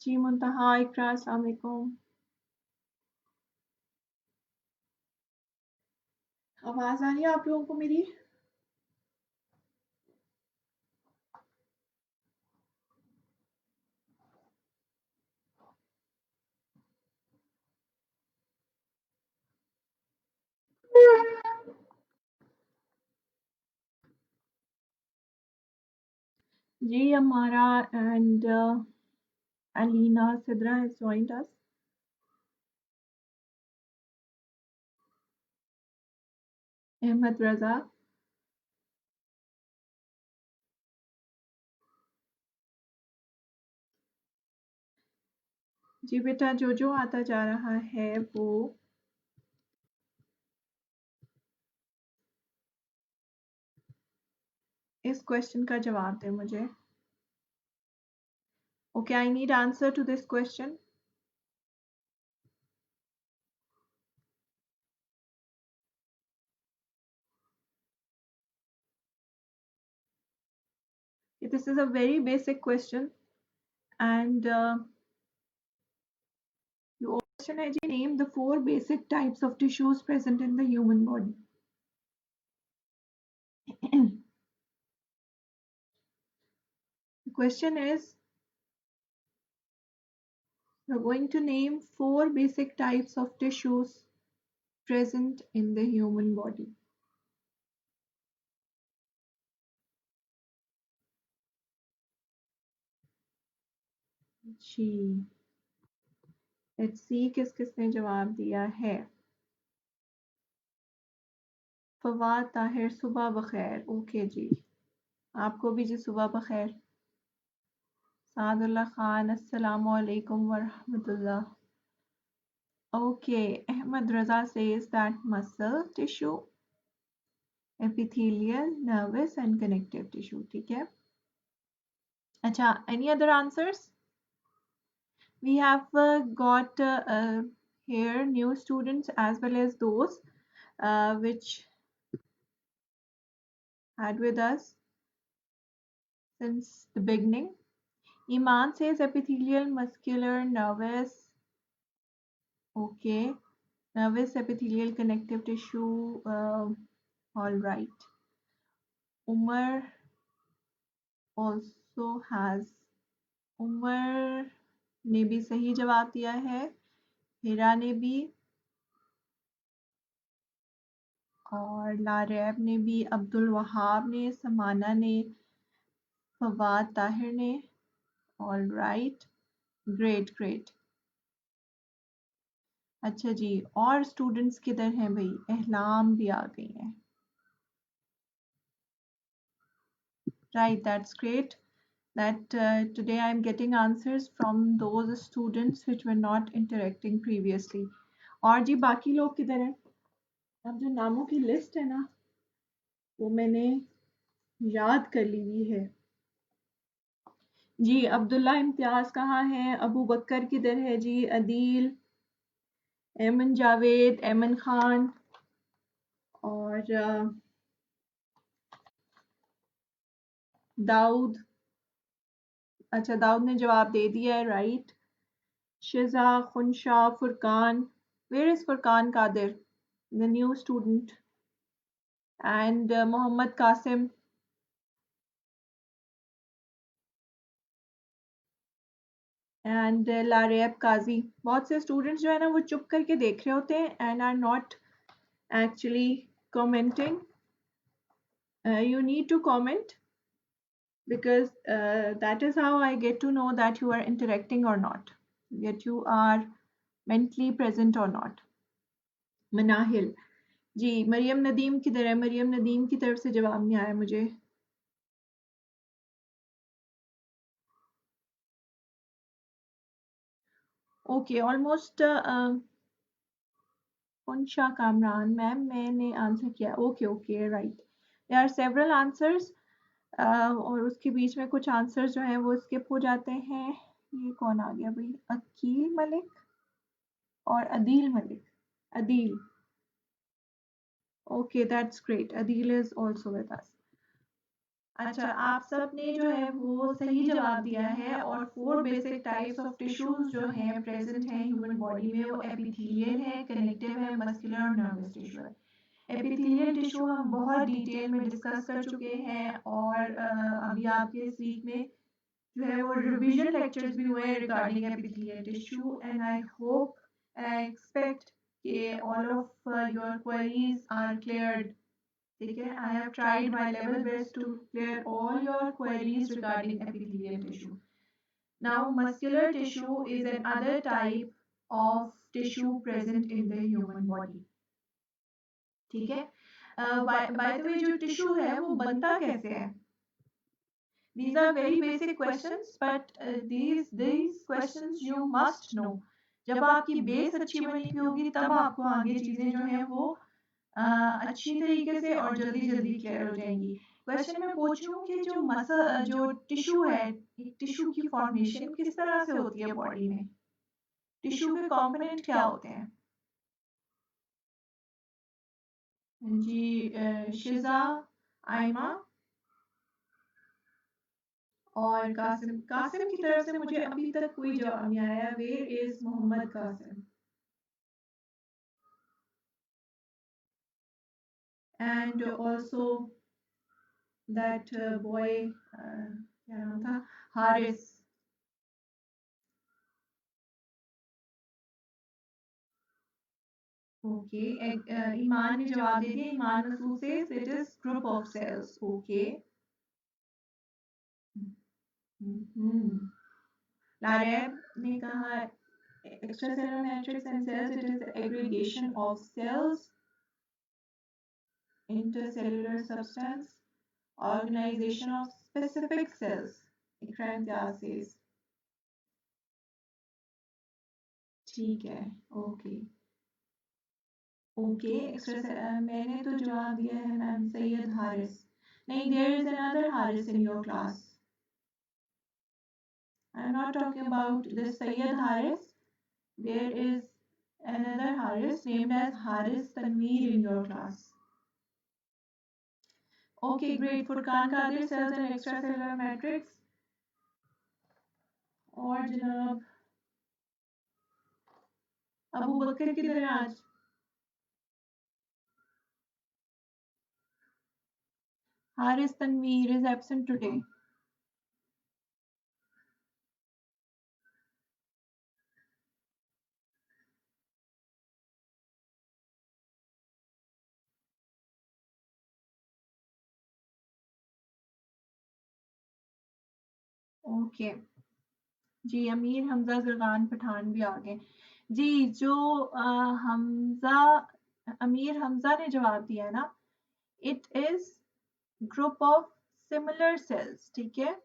जी मुंतहा इकरा, अस्सलाम वालेकुम। आवाज आ रही है आप लोगों को मेरी? जी हमारा and Alina Sidra has joined us. Ahmed Raza. जी बेटा जो जो आता जा रहा है वो इस क्वेश्चन का जवाब दे मुझे। Okay, I need answer to this question. This is a very basic question and the question है जी, name the 4 basic types of tissues present in the human body. The question is, we're going to name 4 basic types of tissues present in the human body. जी let's see किस किसने जवाब दिया है। फवाद ताहिर, सुबह बखैर। Okay जी, आपको भी जी सुबह बखैर। सादुल्लाह खान, अस्सलाम वालेकुम वरहमतुल्लाह। Okay, Ahmed Raza says that muscle tissue, epithelial, nervous and connective tissue. ठीक है। अच्छा, any other answers? We have got here new students as well as those which had with us since the beginning. Iman says epithelial, muscular, nervous. Okay, nervous, epithelial, connective tissue. All right. Umar also has, Umar ने भी सही जवाब दिया है, हिरा ने भी, और लारैब ने भी, अब्दुल वहाब ने, समाना ने, फवाद ताहिर ने। All right, great great. अच्छा जी, और स्टूडेंट्स किधर हैं भाई? एहलाम भी आ गई हैं। Right, that's great that today I am getting answers from those students which were not interacting previously. और जी बाकी लोग किधर हैं? अब जो नामों की लिस्ट है ना, वो मैंने याद कर ली हुई है। जी अब्दुल्ला इम्तियाज कहाँ है? अबू बकर किधर है जी? अदील, एमन जावेद, एमन खान और दाऊद। अच्छा, दाऊद ने जवाब दे दिया है, right. Shiza, Khunsha, Furqan, where is Furqan Qadir, the new student, and Mohammad Qasim, and Laraib Qazi. बहुत से स्टूडेंट्स जो है ना वो चुप करके देख रहे होते हैं and are not actually commenting. You need to comment because that is how I get to know that you are interacting or not, that you are mentally present or not. Manahil ji, Maryam Nadeem किधर है? मरियम नदीम की तरफ से जवाब नहीं आया मुझे। Okay, almost Unsha Kamran ma'am, मैंने आंसर किया। Okay okay, right, there are several answers और उसके बीच में कुछ आंसर्स जो हैं वो स्किप हो जाते हैं। ये कौन आ गया भाई? अकील मलिक और Adeel Malik. Adeel, okay, that's great. Adil is also with us. अच्छा, आप सब ने जो है वो सही जवाब दिया है और 4 बेसिक टाइप्स ऑफ टिश्यूज जो हैं प्रेजेंट हैं ह्यूमन बॉडी में, वो एपिथेलियल है, कनेक्टिव है, मस्कुलर और नर्वस टिश्यू है। एपिथेलियल टिश्यू हम बहुत डिटेल में डिस्कस कर चुके हैं और अभी आपके इस वीक में जो है वो रिवीजन लेक्चर्स भी हुए हैं regarding epithelial tissue, and I hope, I expect कि all of your queries are cleared. ठीक है, I have tried my level best to clear all your queries regarding epithelial tissue. Now, muscular tissue is another type of tissue present in the human body. ठीक है, by the way जो tissue है वो बनता कैसे है? These are very basic questions, but these questions you must know. जब आपकी बेस अच्छी बनी हुई होगी तब आपको आगे चीजें जो हैं वो अच्छी तरीके से और जल्दी जल्दी क्लियर हो जाएंगी। क्वेश्चन में पूछ रही हूँ कि जो टिश्यू है, टिश्यू की फॉर्मेशन किस तरह से होती है बॉडी में? टिश्यू के कंपोनेंट क्या होते हैं? जी शिजा, आयमा और कासिम। कासिम की तरफ से मुझे अभी तक कोई जवाब नहीं आया। Where is Mohammad Qasim? And also that boy, क्या नाम था, हारिस। ओके, ईमान ने जवाब दे दिया। ईमान मसूद से it is group of cells. Okay, Laraib ने कहा extracellular matrix and cells, it is the aggregation of cells, intercellular substance, organization of specific cells. Ikram Imtiaz says ठीक है। ओके ओके, मैंने तो जवाब दिया है मैम, सैयद हारिस। नहीं, there is another Haris in your class. I am not talking about this Syed Haris. There is another Haris named as Haris Tanveer in your class. Okay, great. Furqan Qadir, cells and extracellular matrix. और जनाब अबू बकर किधर है आज? Haris Tanveer is absent today. Okay ji, Amir Hamza जरगान Pathan भी आ गए जी। जो हमजा, अमीर हमजा ने जवाब दिया ना, it is group of similar sales. ठीक है,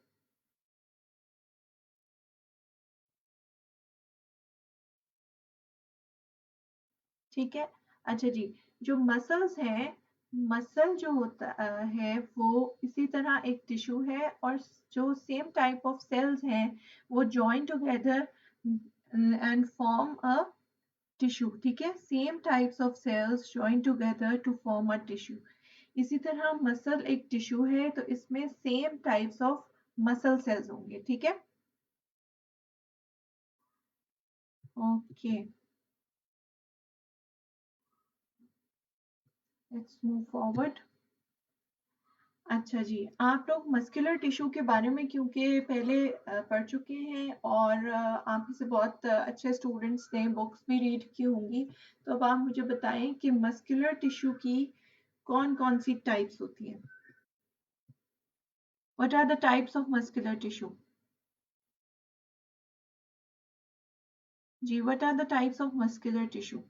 ठीक है। अच्छा जी, जो मसल्स हैं, मसल जो होता है वो इसी तरह एक टिश्यू है, और जो सेम टाइप ऑफ सेल्स हैं वो join together and form a tissue. ठीक है, same types of cells join together to form a tissue. इसी तरह मसल एक टिश्यू है तो इसमें same types of muscle cells होंगे। ठीक है, ओके, लेट्स मूव फॉरवर्ड। अच्छा जी, आप लोग मस्कुलर टिश्यू के बारे में क्योंकि पहले पढ़ चुके हैं और आप में से बहुत अच्छे स्टूडेंट्स ने बुक्स भी रीड की होंगी, तो अब आप मुझे बताएं कि मस्कुलर टिश्यू की कौन-कौन सी टाइप्स होती हैं? What are the types of muscular tissue? जी, what are the types of muscular tissue?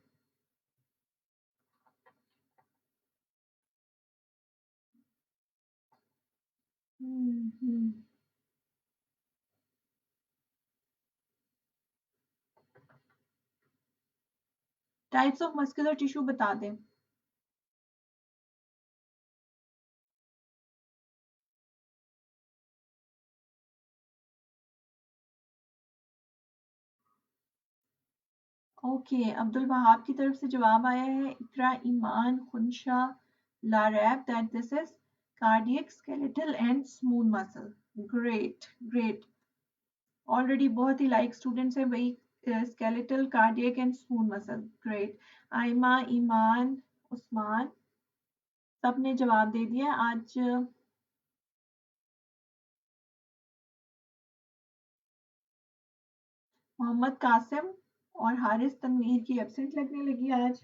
Types of muscular tissue बता दें। ओके, अब्दुल वहाब की तरफ से जवाब आया है, Iqra, Iman, Khunsha, Laraib, that this is cardiac, skeletal and smooth muscle. Great great, already बहुत ही लाइक स्टूडेंट्स हैं भाई। Skeletal, cardiac and smooth muscle, great. Ayma, Iman, Usman सबने जवाब दे दिया। आज मोहम्मद कासिम और हारिस तनवीर की एब्सेंट लगने लगी आज,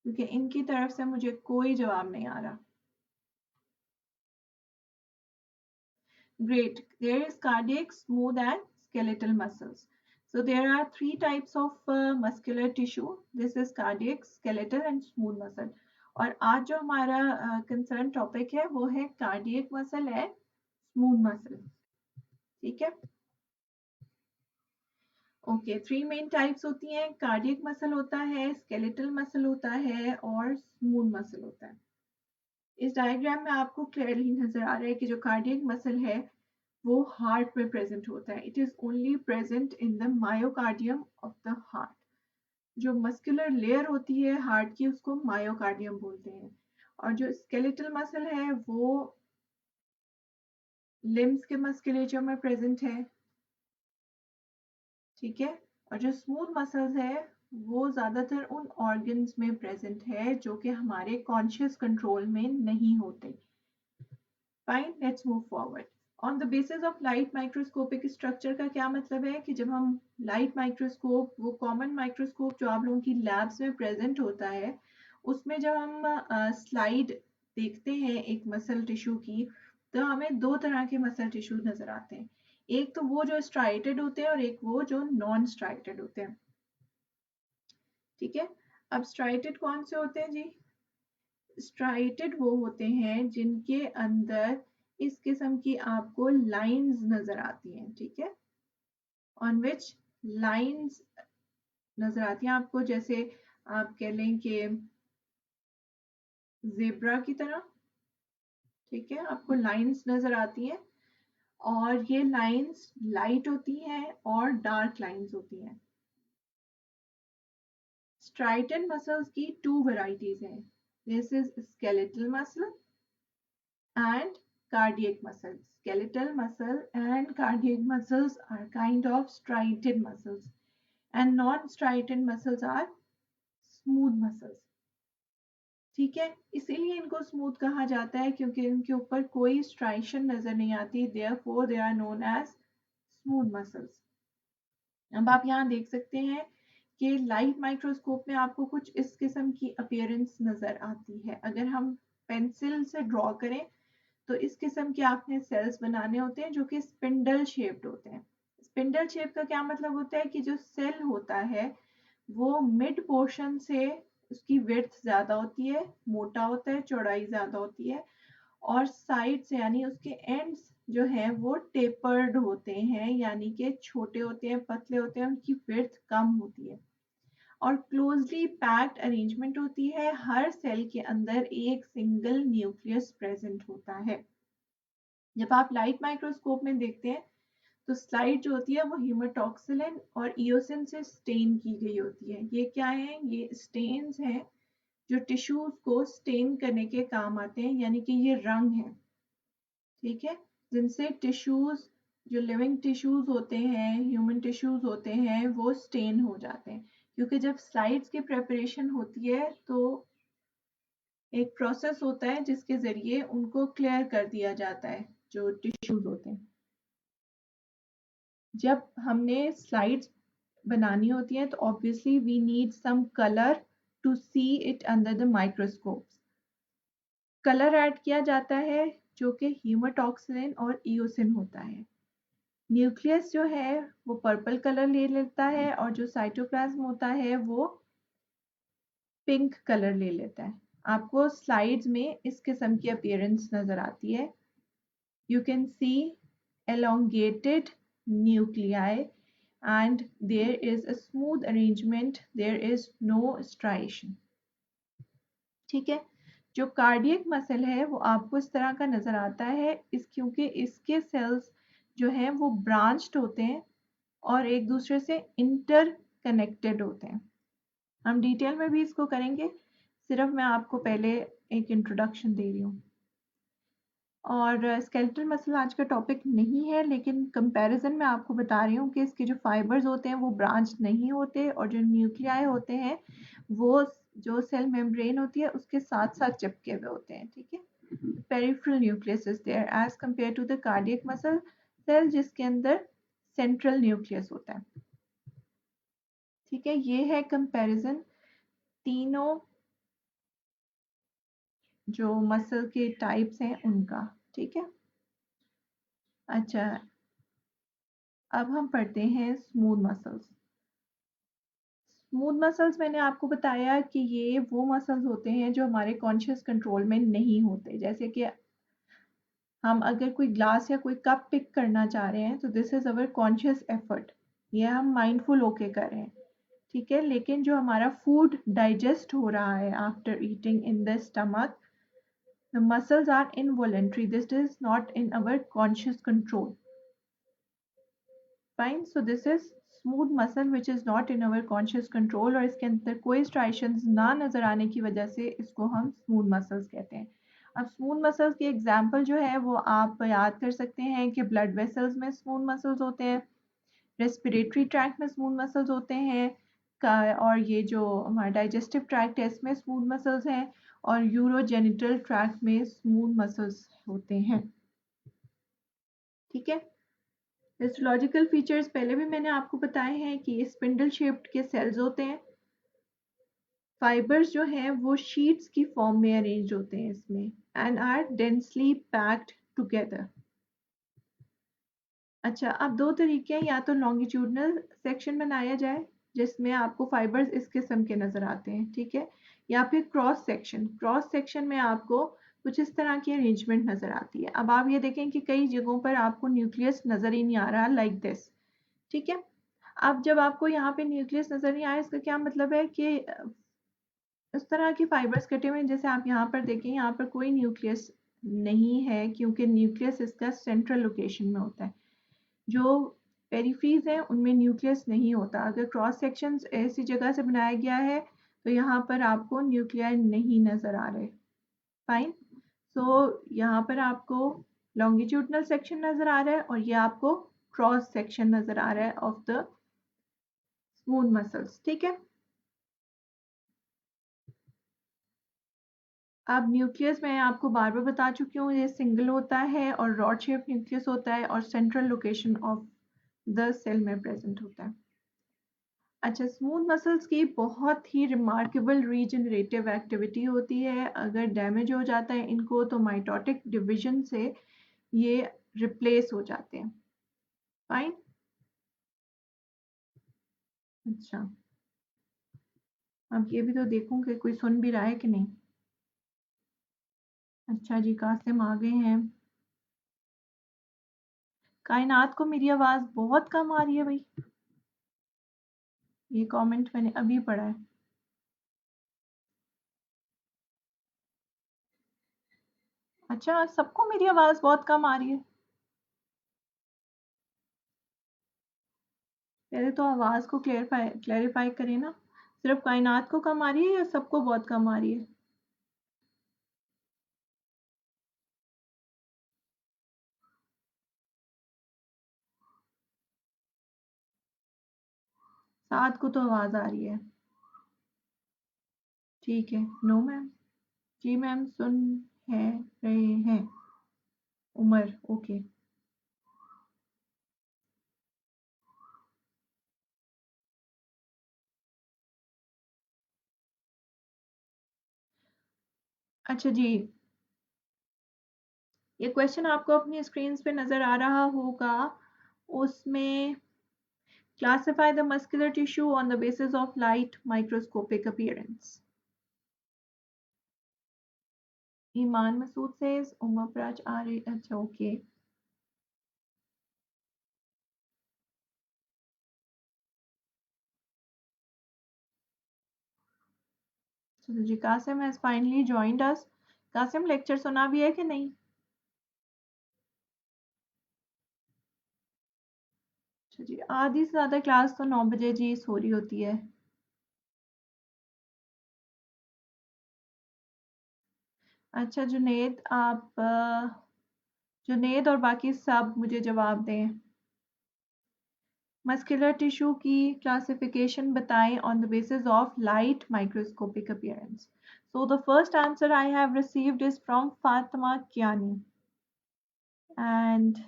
क्योंकि इनकी तरफ से मुझे कोई जवाब नहीं आ रहा। Great. There is cardiac, smooth and skeletal muscles. So there are three types of muscular tissue. This is cardiac, skeletal and smooth muscle. और आज जो हमारा कंसर्न टॉपिक है वो है कार्डियक मसल है, स्मूथ मसल। ठीक है, ओके। थ्री मेन टाइप्स होती हैं, कार्डियक मसल होता है, स्केलेटल मसल होता है और स्मूथ मसल होता है। इस डायग्राम में आपको क्लियरली नजर आ रहा है कि जो कार्डियक मसल है वो हार्ट में प्रेजेंट होता है। It is only present in the myocardium of the heart. जो मस्कुलर लेयर होती है हार्ट की उसको मायोकार्डियम बोलते हैं। और जो स्केलेटल मसल है वो लिम्स के मस्कुलेचर में प्रेजेंट है। ठीक है, और जो स्मूथ मसल्स है वो ज्यादातर उन ऑर्गन्स में प्रेजेंट है जो कि हमारे कॉन्शियस कंट्रोल में नहीं होते। Fine, let's move forward. On the basis of light microscopic structure का क्या मतलब है कि जब हम लाइट माइक्रोस्कोप, वो कॉमन माइक्रोस्कोप जो आप लोगों की लैब्स में प्रेजेंट होता है, उसमें जब हम स्लाइड देखते हैं एक मसल टिश्यू की, तो हमें दो तरह के मसल टिश्यू नजर आते हैं। एक तो वो जो स्ट्राइटेड होते हैं और एक वो जो नॉन स्ट्राइटेड होते हैं। ठीक है, अब स्ट्राइटेड कौन से होते हैं जी? स्ट्राइटेड वो होते हैं जिनके अंदर इस किस्म की आपको लाइंस नजर आती हैं। ठीक है, ऑन विच लाइंस नजर आती हैं आपको, जैसे आप कह लें कि जेब्रा की तरह। ठीक है, आपको लाइंस नजर आती हैं और ये लाइंस लाइट होती हैं और डार्क लाइंस होती हैं। स्ट्राइटेड मसल्स की टू वेराइटीज हैं। This is skeletal muscle and cardiac muscles. Skeletal muscle and cardiac muscles are kind of striated muscles, and non-striated muscles are smooth muscles. ठीक है, इसीलिए इनको स्मूथ कहा जाता है क्योंकि इनके ऊपर कोई स्ट्राइशन नजर नहीं आती। therefore they are known as smooth muscles. अब आप यहाँ देख सकते हैं कि लाइट माइक्रोस्कोप में आपको कुछ इस किस्म की अपीयरेंस नजर आती है। अगर हम पेंसिल से ड्रॉ करें तो इस किस्म के आपने सेल्स बनाने होते हैं जो कि स्पिंडल शेप्ड होते हैं। स्पिंडल शेप का क्या मतलब होता है कि जो सेल होता है वो मिड पोर्शन से उसकी विड्थ ज्यादा होती है, मोटा होता है, चौड़ाई ज्यादा होती है, और साइड से यानी उसके एंड्स जो है वो टेपर्ड होते हैं, यानी कि छोटे होते हैं, पतले होते हैं, उनकी विड्थ कम होती है और क्लोजली पैक्ड अरेंजमेंट होती है। हर सेल के अंदर एक सिंगल न्यूक्लियस प्रेजेंट होता है। जब आप लाइट माइक्रोस्कोप में देखते हैं तो स्लाइड जो होती है वो हीमाटोक्सिलिन और इओसिन से स्टेन की गई होती है। ये क्या है? ये स्टेन्स हैं जो टिश्यूज को स्टेन करने के काम आते हैं, यानी कि ये रंग है। ठीक है, जिनसे टिश्यूज, जो लिविंग टिश्यूज होते हैं, ह्यूमन टिश्यूज होते हैं, वो स्टेन हो जाते हैं। क्योंकि जब स्लाइड्स की प्रेपरेशन होती है तो एक प्रोसेस होता है जिसके जरिए उनको क्लियर कर दिया जाता है जो टिश्यूज होते हैं। जब हमने स्लाइड्स बनानी होती है तो obviously we need some colour to see it under the microscope. Colour add किया जाता है जो कि हीमाटोक्सिलिन और इओसिन होता है। न्यूक्लियस जो है वो पर्पल कलर ले लेता है और जो साइटोप्लाज्म होता है वो पिंक कलर ले लेता है। आपको स्लाइड्स में इस किस्म की अपीयरेंस नजर आती है। You can see elongated nuclei and there is a smooth arrangement, there is no striation. ठीक है, जो कार्डियक मसल है वो आपको इस तरह का नजर आता है क्योंकि इसके सेल्स जो हैं वो ब्रांच्ड होते हैं और एक दूसरे से इंटर कनेक्टेड होते हैं। हम डिटेल में भी इसको करेंगे, सिर्फ मैं आपको पहले एक इंट्रोडक्शन दे रही हूँ। और स्केलेटल मसल आज का टॉपिक नहीं है, लेकिन कंपैरिजन में आपको बता रही हूँ कि इसके जो फाइबर्स होते हैं वो ब्रांच नहीं होते, और जो न्यूक्लियाई होते हैं वो जो सेल मेम्ब्रेन होती है उसके साथ साथ चिपके हुए होते हैं, ठीक है। Peripheral nucleus is there as compare to the cardiac muscle cell, जिसके अंदर सेंट्रल न्यूक्लियस होता है, ठीक है। ये है कंपैरिजन तीनों जो मसल के टाइप्स हैं उनका, ठीक है। अच्छा, अब हम पढ़ते हैं स्मूथ मसल्स। स्मूथ मसल्स मैंने आपको बताया कि ये वो मसल्स होते हैं जो हमारे कॉन्शियस कंट्रोल में नहीं होते। जैसे कि हम अगर कोई ग्लास या कोई कप पिक करना चाह रहे हैं तो this is our conscious effort, ये हम माइंडफुल होके कर रहे हैं, ठीक है। लेकिन जो हमारा फूड डाइजेस्ट हो रहा है after eating in the stomach, the muscles are involuntary, this is not in our conscious control. Fine, so this is smooth muscle which is not in our conscious control, और इसके अंदर कोई striations ना नजर आने की वजह से इसको हम स्मूथ मसल्स कहते हैं। अब स्मूथ मसल्स की एग्जांपल जो है वो आप याद कर सकते हैं कि ब्लड वेसल्स में स्मूथ मसल्स होते हैं, रेस्पिरेटरी ट्रैक्ट में स्मूथ मसल्स होते हैं, और ये जो हमारा डाइजेस्टिव ट्रैक्ट है इसमें स्मूथ मसल्स हैं, और यूरोजेनिटल ट्रैक्ट में स्मूथ मसल्स होते हैं, ठीक है। हिस्टोलॉजिकल फीचर्स पहले भी मैंने आपको बताए हैं कि ये स्पिंडल शेप्ड के सेल्स होते हैं। फाइबर्स जो हैं वो शीट्स की फॉर्म में अरेंज होते हैं इसमें, and are densely packed together. अच्छा, अब दो तरीके हैं, या तो लॉन्गिट्यूडनल सेक्शन बनाया जाए जिसमें आपको फाइबर्स इस किस्म के नजर आते हैं, ठीक है, या फिर क्रॉस सेक्शन। क्रॉस सेक्शन में आपको कुछ इस तरह की अरेंजमेंट नजर आती है। अब आप ये देखें कि कई जगहों पर आपको न्यूक्लियस नजर ही नहीं आ रहा, लाइक दिस, ठीक है। अब जब आपको यहाँ पे न्यूक्लियस नजर नहीं आया, इसका क्या मतलब है कि इस तरह के फाइबर्स कटे हुए हैं। जैसे आप यहाँ पर देखें, यहाँ पर कोई न्यूक्लियस नहीं है क्योंकि न्यूक्लियस इसका सेंट्रल लोकेशन में होता है। जो पेरिफेरीज हैं उनमें न्यूक्लियस नहीं होता। अगर क्रॉस सेक्शन ऐसी जगह से बनाया गया है तो यहाँ पर आपको न्यूक्लियाई नहीं नजर आ रहे। फाइन, सो यहाँ पर आपको लॉन्गिट्यूडनल सेक्शन नजर आ रहा है और ये आपको क्रॉस सेक्शन नजर आ रहा है ऑफ द स्मूथ मसल्स, ठीक है। अब न्यूक्लियस मैं आपको बार बार बता चुकी हूँ, ये सिंगल होता है और रॉड शेप न्यूक्लियस होता है और central location of the cell में प्रेजेंट होता है। अच्छा, स्मूथ मसल्स की बहुत ही रिमार्केबल रीजनरेटिव एक्टिविटी होती है। अगर डैमेज हो जाता है इनको तो माइटोटिक डिवीजन से ये रिप्लेस हो जाते हैं। फाइन, अच्छा, अब ये भी तो देखूं कि कोई सुन भी रहा है कि नहीं। अच्छा जी, कासिम आ गए हैं। कायनात को मेरी आवाज बहुत कम आ रही है भाई, ये कमेंट मैंने अभी पढ़ा है। अच्छा, सबको मेरी आवाज बहुत कम आ रही है। पहले तो आवाज को क्लैरिफाई करें ना, सिर्फ कायनात को कम आ रही है या सबको बहुत कम आ रही है? साथ को तो आवाज आ रही है, ठीक है। नो मैम, जी मैम सुन है रहे हैं। उमर, ओके। अच्छा जी, ये क्वेश्चन आपको अपनी स्क्रीन पे नजर आ रहा होगा। उसमें classify the muscular tissue on the basis of light microscopic appearance. Iman Masood says Umar प्राच आ रही, अच्छा ओके। चलो जी, Qasim has finally joined us. Qasim, lecture सुना भी है कि नहीं? अच्छा जी, आधी से ज़्यादा क्लास तो 9 बजे जी हो रही होती है। अच्छा जुनेद, आप जुनेद और बाकी सब मुझे जवाब दें। मस्कुलर टिश्यू की क्लासिफिकेशन बताएं on the basis of light microscopic appearance. So the first answer I have received is from Fatima Kiani, and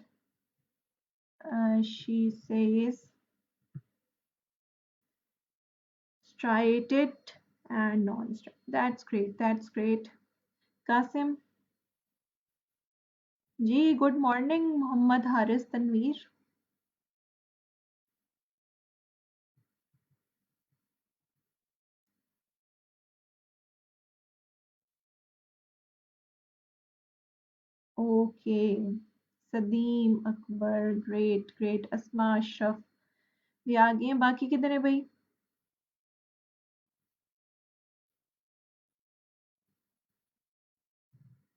she says striated and non-striated. That's great. That's great. Kasim ji, good morning Mohammad Haris Tanveer. Okay, Sadeem Akbar, great great. Asma Ashraf भी आ गए हैं। बाकी किधर है भाई?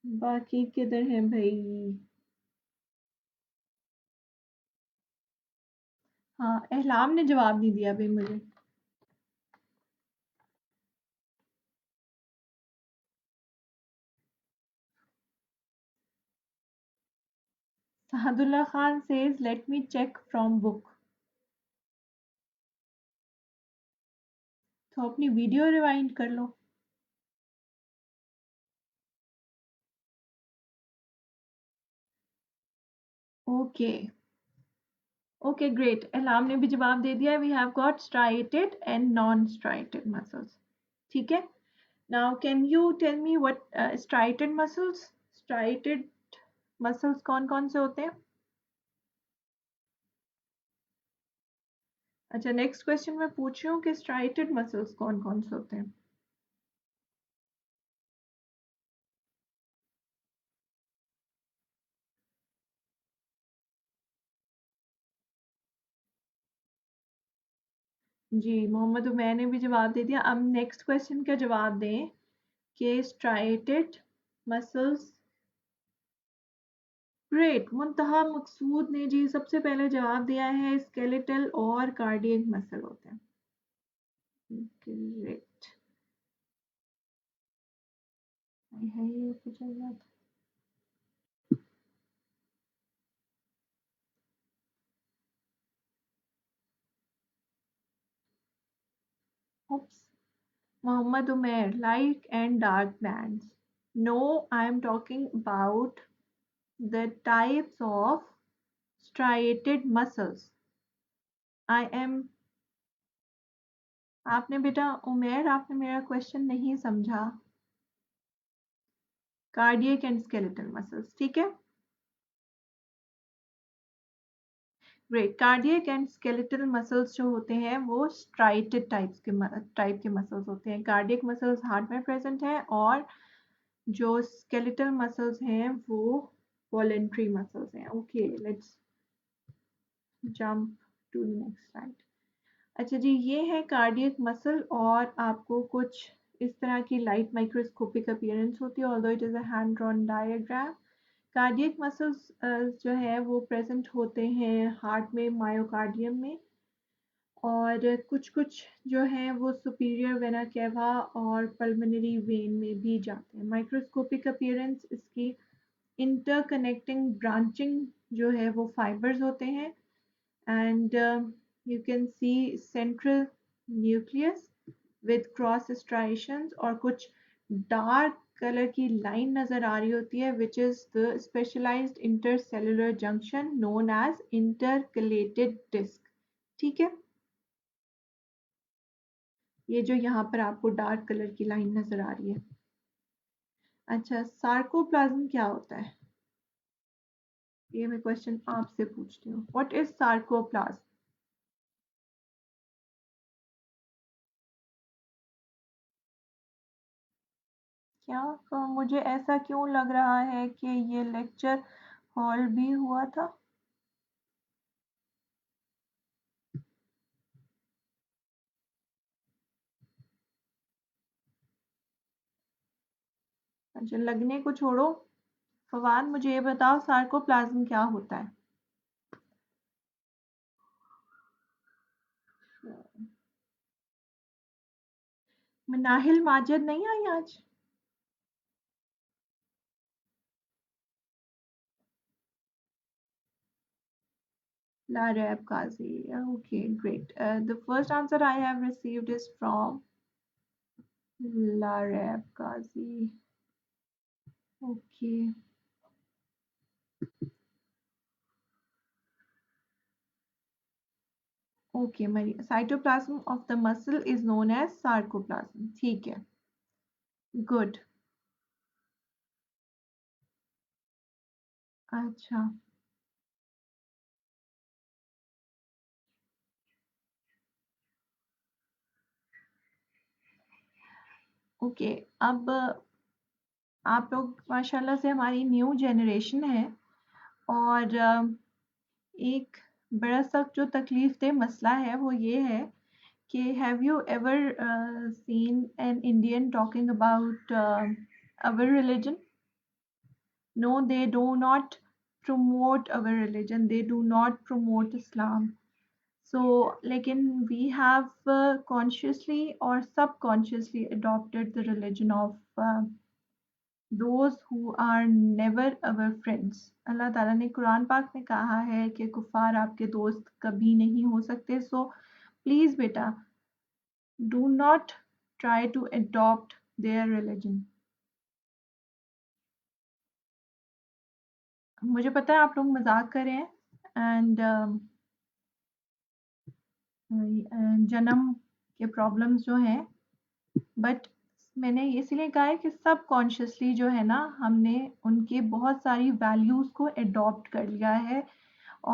बाकी किधर है भाई? हाँ, एहलाम ने जवाब नहीं दिया भाई मुझे। Sadullah Khan says let me check from book. तो अपनी वीडियो रिवाइंड कर लो। ओके ओके ग्रेट, एहलाम ने भी जवाब दे दिया। We have got striated and non striated muscles. ठीक है, now can you tell me what striated muscles? Striated muscles कौन कौन से होते हैं? अच्छा, नेक्स्ट क्वेश्चन मैं पूछ रही हूँ कि स्ट्राइटेड मसल्स कौन कौन से होते हैं। जी, मोहम्मद उमैर ने भी जवाब दे दिया। अब नेक्स्ट क्वेश्चन का जवाब दें कि स्ट्राइटेड मसल्स। ग्रेट, मुंतहा मकसूद ने जी सबसे पहले जवाब दिया है, स्केलेटल और कार्डियक मसल होते हैं। ग्रेट, है ये कुछ गया था। Oops. Muhammad Umair, light and dark bands. No, I am talking about the types of striated muscles. I am आपने बेटा उमेर, आपने मेरा क्वेश्चन नहीं समझा। कार्डियक एंड स्केलेटल मसल्स, ठीक है। Great, cardiac and skeletal muscles जो होते हैं वो स्ट्राइटेड टाइप के मसल्स होते हैं। कार्डियक मसल्स हार्ट में प्रेजेंट है और जो स्केलेटल मसल्स हैं वो वॉलेंट्री मसल्स हैं। Okay, let's jump to the next slide. अच्छा जी, ये है कार्डियक मसल और आपको कुछ इस तरह की लाइट माइक्रोस्कोपिक अपीयरेंस होती है, although it is a hand drawn diagram. Cardiac muscles जो है वो प्रेजेंट होते हैं हार्ट में, मायोकार्डियम में, और कुछ कुछ जो हैं वो सुपीरियर वेना केवा और पल्मोनरी वेन में भी जाते हैं। माइक्रोस्कोपिक अपीयरेंस इसकी इंटरकनेक्टिंग ब्रांचिंग जो है वो फाइबर्स होते हैं, and you can see central nucleus with cross striations, और कुछ डार्क कलर की लाइन नजर आ रही होती है which is the specialized intercellular junction known as intercalated disc। ठीक है, ये जो यहाँ पर आपको डार्क कलर की लाइन नजर आ रही है। अच्छा, सार्कोप्लाज्म क्या होता है? ये मैं क्वेश्चन आपसे पूछती हूँ। What is sarcoplasm? क्या मुझे ऐसा क्यों लग रहा है कि ये लेक्चर हॉल भी हुआ था? अच्छा, लगने को छोड़ो। फवाद, मुझे ये बताओ सार्कोप्लाज्म क्या होता है? मनाहिल माजिद नहीं आई आज? Larab Kazi. Okay, great. The first answer I have received is from Larab Kazi. Okay. Okay, Maria. Cytoplasm of the muscle is known as sarcoplasm. ठीक है. Good. अच्छा. ओके. अब आप लोग माशाल्लाह से हमारी न्यू जनरेशन है और एक बड़ा सा जो तकलीफ दे मसला है वो ये है कि have you ever seen an Indian talking about our religion? No, they do not promote our religion. They do not promote Islam. So, लेकिन we have consciously or subconsciously adopted the religion of those who are never our friends. अल्लाह ताला ने कुरान पाक में कहा है कि कुफार आपके दोस्त कभी नहीं हो सकते. So, please बेटा, do not try to adopt their religion. मुझे पता है आप लोग मजाक कर रहे हैं एंड जन्म के प्रॉब्लम्स जो हैं, बट मैंने इसलिए कहा है कि सब कॉन्शियसली जो है ना हमने उनके बहुत सारी वैल्यूज़ को एडॉप्ट कर लिया है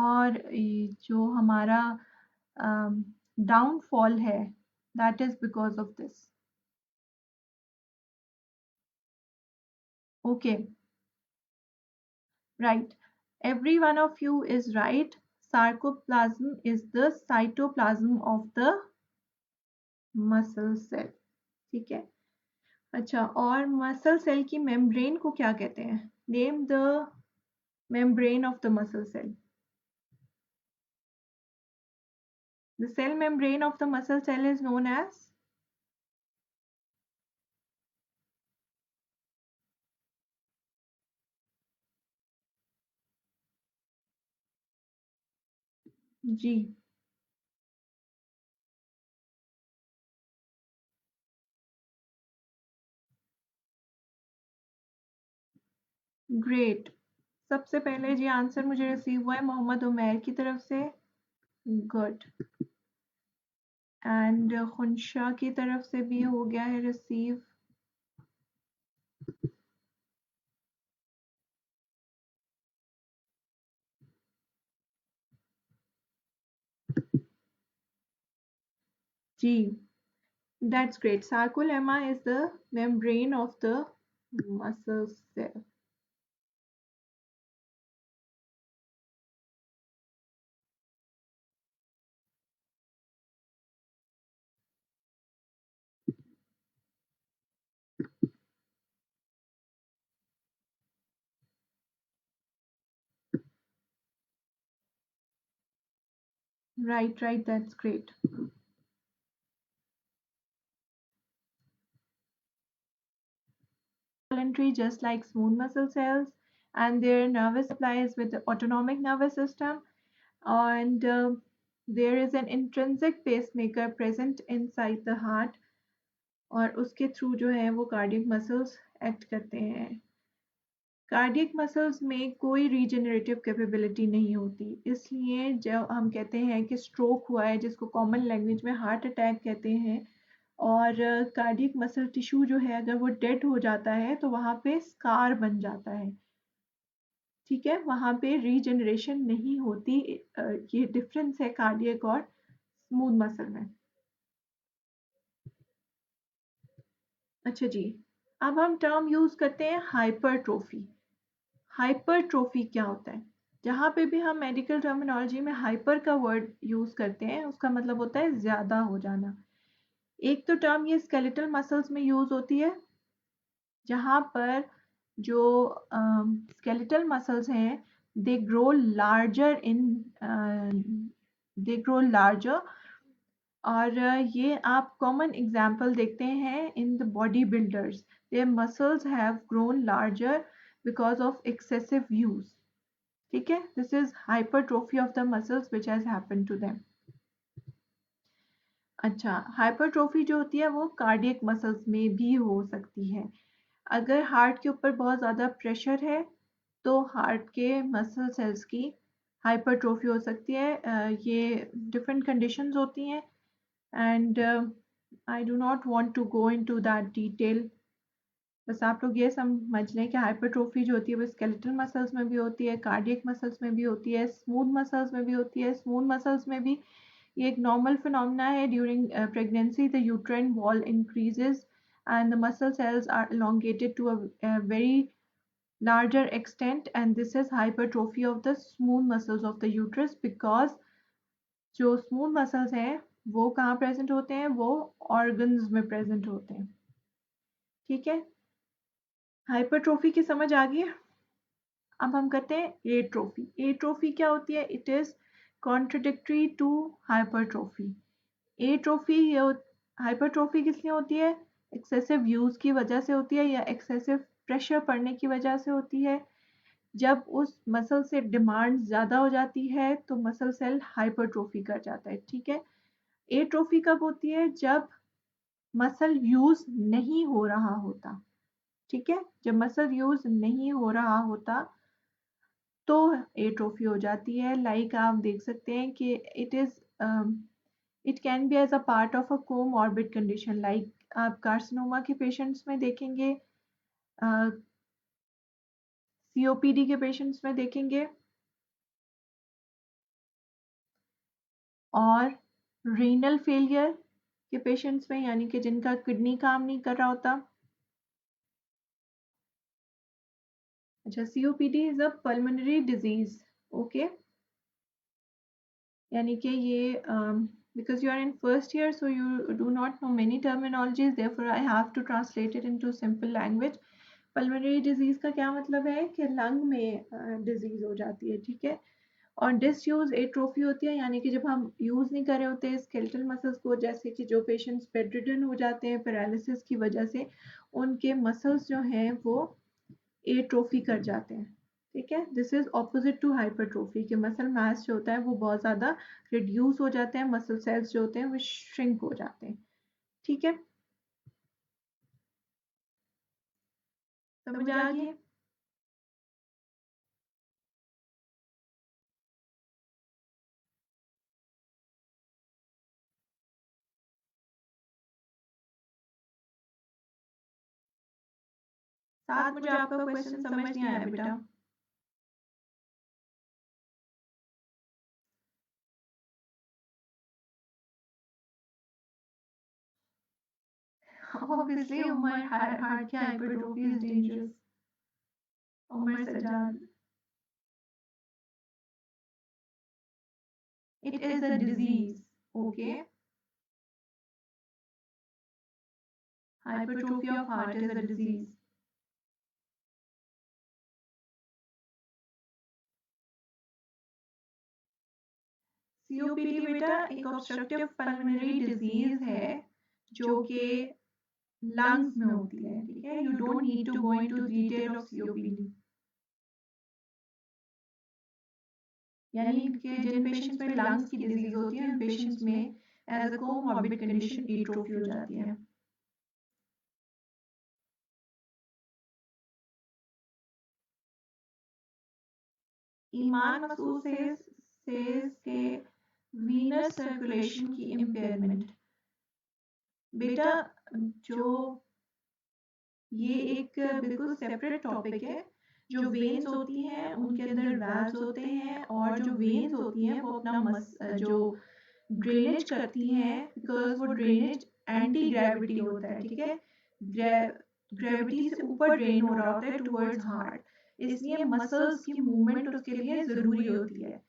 और जो हमारा डाउनफॉल है that is because of this. Okay, right. Every one of you is right. Sarcoplasm is the cytoplasm of the muscle cell. ठीक है. अच्छा, और मसल सेल की मेम्ब्रेन को क्या कहते हैं? Name the membrane of the muscle cell. The cell membrane of the muscle cell is known as. जी. ग्रेट. सबसे पहले जी आंसर मुझे रिसीव हुआ है मोहम्मद उमैर की तरफ से. गुड. एंड खुनशा की तरफ से भी हो गया है रिसीव. जी. That's great. Sarcolemma is the membrane of the muscle cell. Right, right, that's great. Voluntary, just like smooth muscle cells, and their nervous supply is with the autonomic nervous system, and there is an intrinsic pacemaker present inside the heart, और उसके through जो है वो cardiac muscles act करते हैं. Cardiac muscles में कोई regenerative capability नहीं होती, इसलिए जब हम कहते हैं कि स्ट्रोक हुआ है, जिसको कॉमन लैंग्वेज में हार्ट अटैक कहते हैं, और कार्डियक मसल टिश्यू जो है अगर वो डेड हो जाता है तो वहाँ पे स्कार बन जाता है. ठीक है, वहाँ पे रीजनरेशन नहीं होती. ये डिफरेंस है कार्डियक और स्मूथ मसल में. अच्छा जी, अब हम टर्म यूज करते हैं हाइपरट्रोफी. हाइपरट्रोफी क्या होता है? जहाँ पे भी हम मेडिकल टर्मिनोलॉजी में हाइपर का वर्ड यूज करते हैं उसका मतलब होता है ज्यादा हो जाना. एक तो टर्म ये स्केलेटल मसल्स में यूज होती है, जहाँ पर जो स्केलेटल मसल्स हैं they grow larger in they grow larger. और ये आप कॉमन एग्जाम्पल देखते हैं in the body builders. Their muscles have grown larger because of excessive use. ठीक है, this is hypertrophy of the muscles which has happened to them. अच्छा, hypertrophy जो होती है वो कार्डियक मसल्स में भी हो सकती है। अगर हार्ट के ऊपर बहुत ज़्यादा प्रेशर है तो हार्ट के मसल सेल्स की हाइपरट्रोफी हो सकती है। ये डिफरेंट कंडीशंस होती हैं and I do not want to go into that detail. बस आप लोग ये समझ लें कि हाइपरट्रोफी जो होती है वो स्केलेटल मसल्स में भी होती है, कार्डियक मसल्स में भी होती है, स्मूथ मसल्स में भी होती है। स्मूथ मसल्स में भी ये एक नॉर्मल फिनोमेना है। During pregnancy the uterine wall increases and the muscle cells are elongated to a very larger extent, and this is hypertrophy of the smooth muscles of the uterus because जो smooth muscles हैं वो कहाँ present होते हैं, वो organs में present होते हैं। ठीक है, हाइपरट्रोफी की समझ आ गई। अब हम करते हैं एट्रोफी। एट्रोफी क्या होती है? It is contradictory to hypertrophy. Atrophy hypertrophy किस लिए होती है? एक्सेसिव यूज की वजह से होती है या एक्सेसिव प्रेशर पड़ने की वजह से होती है। जब उस मसल से डिमांड ज़्यादा हो जाती है तो मसल सेल हाइपरट्रोफी कर जाता है। ठीक है, एट्रोफी कब होती है? जब मसल यूज नहीं हो रहा होता। ठीक है, जब मसल यूज नहीं हो रहा होता तो एट्रोफी हो जाती है। लाइक आप देख सकते हैं कि it can be as a part of a comorbid condition. Like आप कार्सिनोमा के पेशेंट्स में देखेंगे, सीओपीडी के पेशेंट्स में देखेंगे और रीनल फेलियर के पेशेंट्स में, यानी कि जिनका किडनी काम नहीं कर रहा होता। अच्छा, COPD is a pulmonary disease. Okay, यानी कि ये because you are in first year so you do not know many terminologies, therefore I have to translate it into simple language. Pulmonary disease का क्या मतलब है कि लंग में disease हो जाती है। ठीक है, और डिसयूज एट्रोफी होती है, यानी कि जब हम यूज नहीं कर रहे होते स्केलेटल मसल्स को, जैसे कि जो पेशेंट्स बेडरिडन हो जाते हैं पैरालिसिस की वजह से, उनके मसल्स जो हैं वो एट्रोफी कर जाते हैं। ठीक है, this is opposite to hypertrophy के मसल मास जो होता है वो बहुत ज़्यादा रिड्यूस हो जाते हैं, मसल सेल्स जो होते हैं वो श्रिंक हो जाते हैं। ठीक है, समझ आ गई? साथ मुझे आपका क्वेश्चन समझ नहीं आया बेटा। Obviously, Umar, heart की hypertrophy is dangerous. Umar Sajjad. It is a disease. Okay. Hypertrophy of heart is a disease. COPD बेटा एक ऑब्स्ट्रक्टिव पल्मोनरी डिजीज है जो कि लंग्स में होती है। ठीक है, you don't need to go into detail of COPD. यानी कि जिन पेशेंट्स में लंग्स की डिजीज होती है उन पेशेंट्स में as a comorbid condition atrophy हो जाती है। ईमान मसूद सेज के वीनस सर्कुलेशन की इम्पेयरमेंट। बेटा जो ये एक बिल्कुल सेपरेट टॉपिक है। जो वेन्स होती हैं उनके अंदर वाल्व्स होते हैं और जो वेन्स होती हैं वो अपना जो ड्रेनेज करती हैं, बिकॉज वो ड्रेनेज एंटी ग्रेविटी होता है। ठीक है, ग्रेविटी से ऊपर ड्रेन हो रहा होता है टुवर्ड्स हार्ट, इसलिए मसल्स की मूवमेंट उसके लिए ज़रूरी होती है।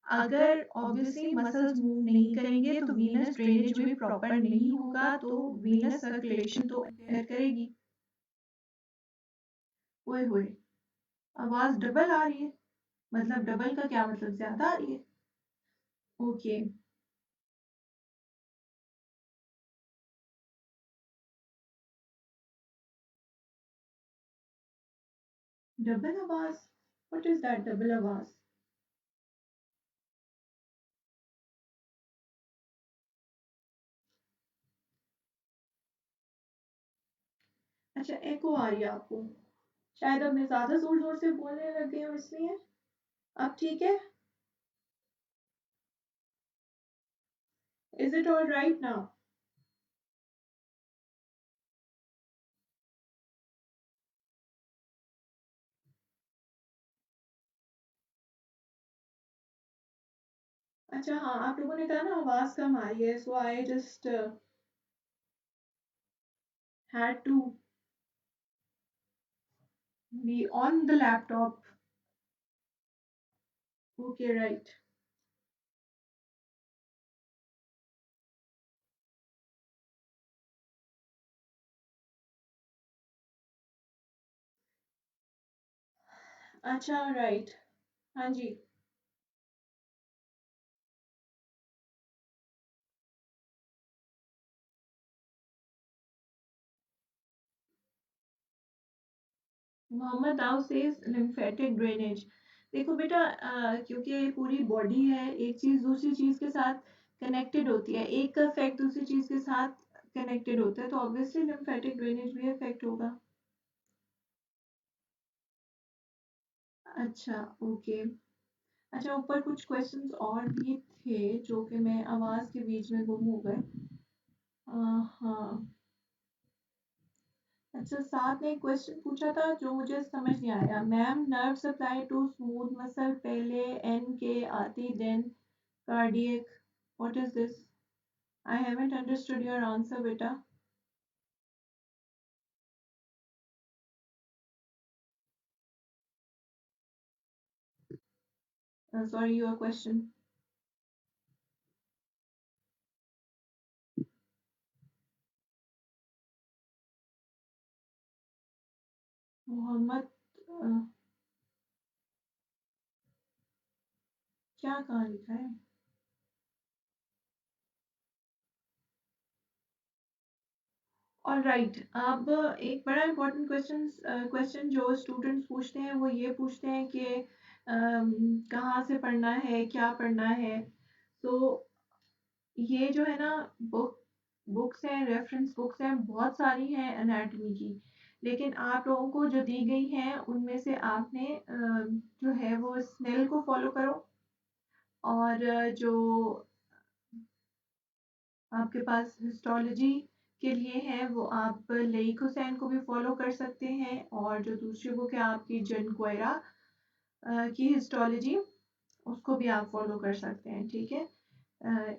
अगर ऑब्वियसली मसल्स मूव नहीं करेंगे तो वीनस ड्रेनेज भी प्रॉपर नहीं होगा, तो वीनस सर्कुलेशन तो इंपेयर करेगी। ओए होए, आवाज डबल आ रही है। मतलब डबल का क्या मतलब? ज्यादा आ रही है? ओके, डबल आवाज। व्हाट इज दैट डबल आवाज? अच्छा, एको आ रही है आपको? शायद अब मैं ज्यादा जोर जोर से बोलने लग गई हूँ इसलिए। अब ठीक है? Is it all right now? अच्छा हाँ, आप लोगों ने कहा ना आवाज कम आ रही है, so I just had to be on the laptop. Okay right. अच्छा राइट। हाँ जी। Mohammad Dau says lymphatic drainage. देखो बेटा, क्योंकि पूरी बॉडी है, एक चीज दूसरी चीज के साथ कनेक्टेड होती है, एक का इफेक्ट दूसरी चीज के साथ कनेक्टेड होता है, तो ऑब्वियसली लिम्फेटिक ड्रेनेज भी इफेक्ट होगा। अच्छा ओके। अच्छा, ऊपर कुछ क्वेश्चंस और भी थे जो कि मैं आवाज के बीच में गुम हो गए। हाँ। अच्छा, साथ में एक क्वेश्चन पूछा था जो मुझे समझ नहीं आया। Ma'am, nerve supply to smooth muscle पहले एन के आती then cardiac, what is this? I haven't understood your answer बेटा। Sorry, your question. मोहम्मद, क्या कहाँ लिखा है? All right. अब एक बड़ा इंपॉर्टेंट क्वेश्चन जो स्टूडेंट्स पूछते हैं वो ये पूछते हैं कि कहाँ से पढ़ना है, क्या पढ़ना है। तो ये जो है ना, बुक्स हैं, रेफरेंस बुक्स हैं, बहुत सारी हैं एनाटॉमी की। लेकिन आप लोगों को जो दी गई हैं उनमें से आपने जो है वो स्नेल को फॉलो करो। और जो आपके पास हिस्टोलॉजी के लिए है वो आप लईक हुसैन को भी फॉलो कर सकते हैं। और जो दूसरी बुक है आपकी जन कोयरा की हिस्टोलॉजी, उसको भी आप फॉलो कर सकते हैं। ठीक है?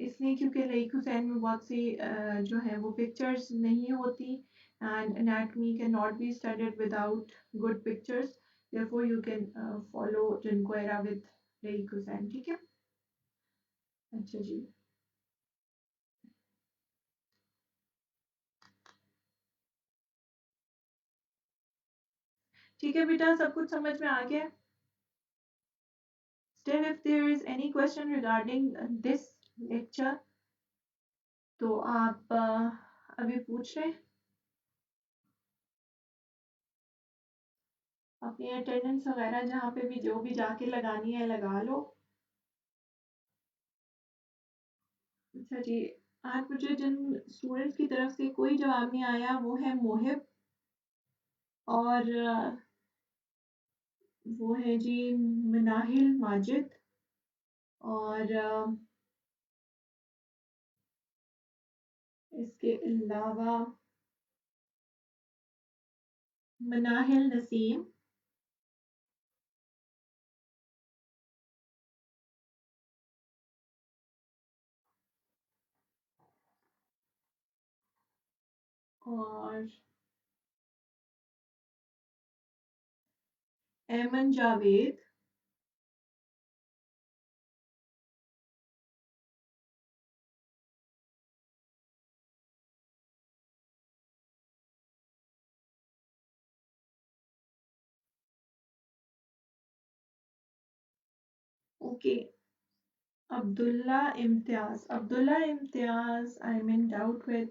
इसलिए क्योंकि लईक हुसैन में बहुत सी जो है वो पिक्चर्स नहीं होती, and anatomy can not be studied without good pictures. therefore you can follow Junqueira with Laeeq Hussain. ठीक है? अच्छा जी। ठीक है बेटा, सब कुछ समझ में आ गया? Still, if there is any question regarding this lecture, तो आप अभी पूछ लें। अपनी अटेंडेंस वगैरह जहाँ पे भी जो भी जाके लगानी है लगा लो। अच्छा जी। आज मुझे जिन स्टूडेंट्स की तरफ से कोई जवाब नहीं आया वो है मोहिब, और वो है जी मनाहिल माजिद, और इसके अलावा मनाहिल नसीम, और एमन Javed. Okay. Abdullah Imtiaz, I'm in doubt with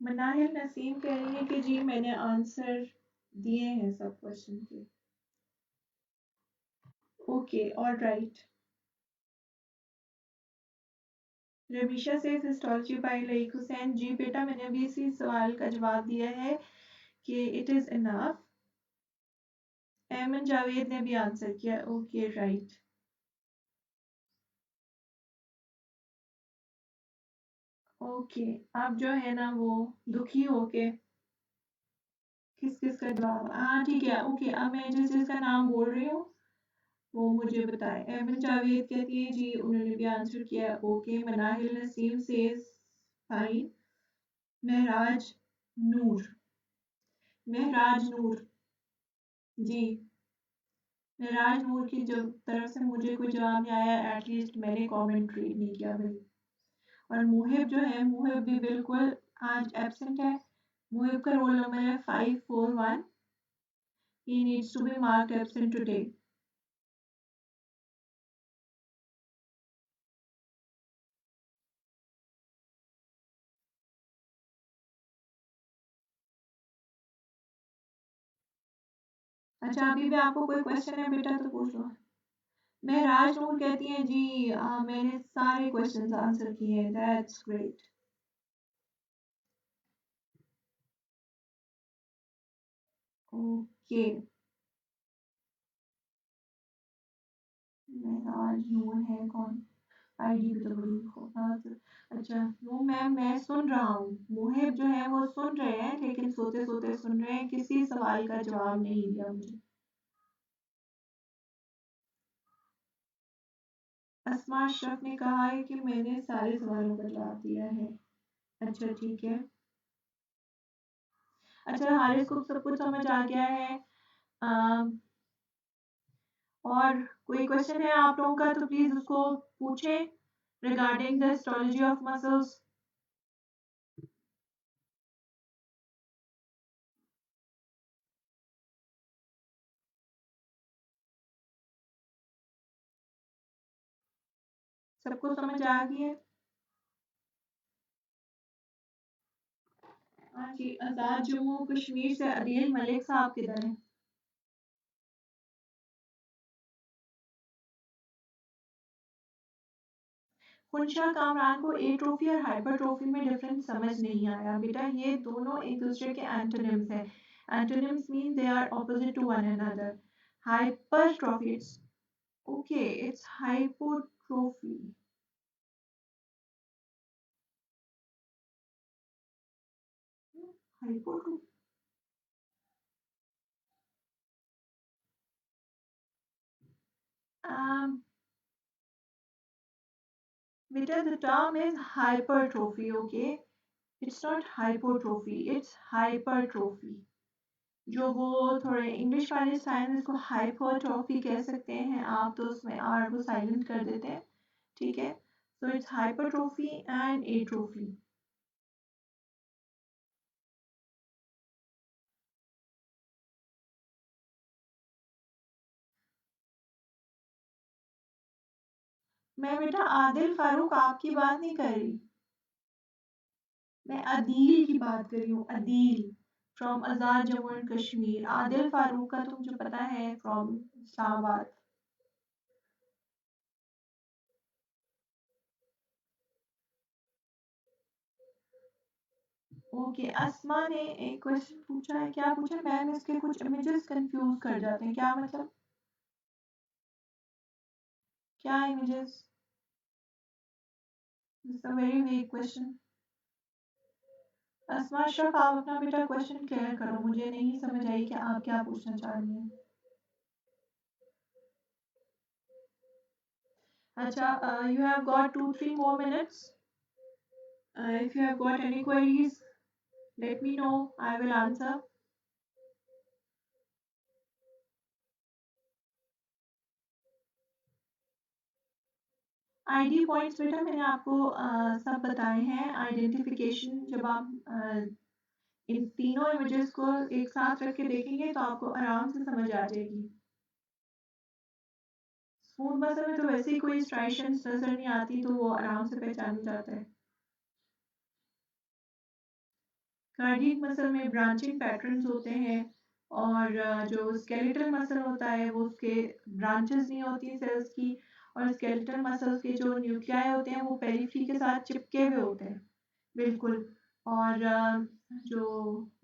Manahil Naseem कह रही है कि जी मैंने आंसर दिए हैं सब क्वेश्चन के। Okay, all right. रमीशा से हिस्टोलॉजी बाय लईक हुसैन, जी बेटा मैंने अभी इसी सवाल का जवाब दिया है कि इट इज़ इनफ। एमन जावेद ने भी आंसर किया, ओके राइट। ओके, आप जो है ना वो दुखी हो के किस किस का जवाब, हाँ ठीक है, ओके अब मैं जिस जिसका नाम बोल रही हूँ वो मुझे बताए। एमन जावेद कहती है जी उन्होंने भी आंसर किया, okay. Manahil Naseem says fine. Mehraj Noor, Mehraj Noor, ji Mehraj Noor की जब तरफ से मुझे कोई जवाब नहीं आया, एटलीस्ट मैंने कमेंट रीड नहीं किया भाई। और मुहिब जो है, मुहिब भी बिल्कुल आज एब्सेंट है। मुहिब का रोल नंबर है 541। He needs to be marked absent today. अच्छा अभी भी आपको कोई क्वेश्चन है बेटा तो पूछ लो। महराज नूर कहती हैं जी मैंने सारे क्वेश्चंस आंसर किए हैं, दैट्स ग्रेट। ओके, महराज नूर है कौन? आईडी भी तो बड़ी खौफनाक है। अच्छा नो मैम मैं सुन रहा हूँ, मुहिब जो है वो सुन रहे हैं लेकिन सोते सोते सुन रहे हैं, किसी सवाल का जवाब नहीं दिया मुझे। अस्मा अशरफ ने कहा है कि मैंने सारे सवालों का जवाब दिया है। अच्छा ठीक है। अच्छा हारिस को सब कुछ समझ आ गया है। अम, और कोई क्वेश्चन है आप लोगों का तो प्लीज उसको पूछें regarding the histology of muscles. सबको समझ आ गई है? हाँ जी, आज़ाद जम्मू कश्मीर से अदील मलिक साहब किधर हैं? खुनशा कामरान को एट्रोफी और हाइपरट्रोफी में डिफरेंस समझ नहीं आया बेटा, ये दोनों एक दूसरे के एंटोनिम्स हैं। Antonyms mean they are opposite to one another. Hypertrophy it's okay, it's hypotrophy. Hypotrophy um, बेटा the term is hypertrophy, okay? It's not hypotrophy, it's hypertrophy। जो वो थोड़े इंग्लिश वाले साइंस इसको हाइपरट्रॉफी कह सकते हैं आप, तो उसमें आर को साइलेंट कर देते हैं, ठीक है? So it's hypertrophy and atrophy. मैं बेटा आदिल फारूक आपकी बात नहीं कर रही, मैं अदील की बात कर रही हूँ, Adeel from Azad Jammu and Kashmir. Adil Farooq का तो मुझे पता है फ्रॉम इस्लामाबाद। ओके, अस्मा ने एक क्वेश्चन पूछा है, क्या पूछा मैम? इसके कुछ इमेजेस कंफ्यूज कर जाते हैं, क्या मतलब? क्या images? It's a very vague question. Asma Ashraf आप अपना बेटा क्वेश्चन क्लियर करो, मुझे नहीं समझ आई कि आप क्या पूछना चाह रही हैं। अच्छा, you have got 2-3 more minutes. If you have got any queries, let me know. I will answer. ID points बेटा मैंने आपको सब बताए हैं। आइडेंटिफिकेशन जब आप इन तीनों इमेजेस को एक साथ रख के देखेंगे तो आपको आराम से समझ आ जाएगी। स्मूथ मसल में तो वैसे ही कोई स्ट्राइशंस नजर नहीं आती, तो वो आराम से पहचान जाता है। कार्डियक मसल में ब्रांचिंग पैटर्न्स होते हैं और जो स्केलेटल मसल होता है वो उसके ब्रांचेस नहीं होती सेल्स की, और स्केलेटल मसल्स के जो न्यूक्लियाई होते हैं वो पेरिफेरी के साथ चिपके हुए होते हैं बिल्कुल। और जो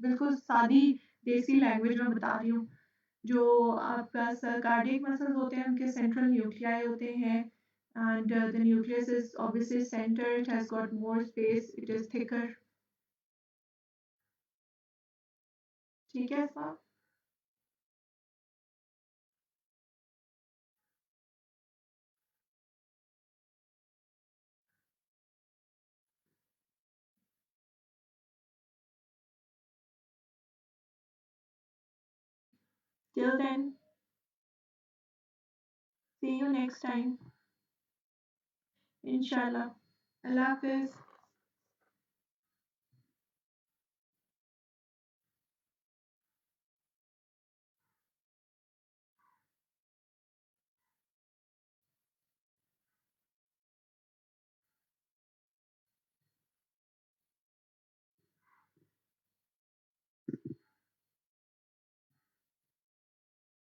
बिल्कुल सादी देसी लैंग्वेज में बता रही हूँ, जो आपका कार्डियक मसल्स होते हैं उनके सेंट्रल न्यूक्लियाई होते हैं, and the nucleus is obviously center, it has got more space, it is thicker. ठीक है साहब। Till then, see you next time. Inshallah. Allah Hafiz.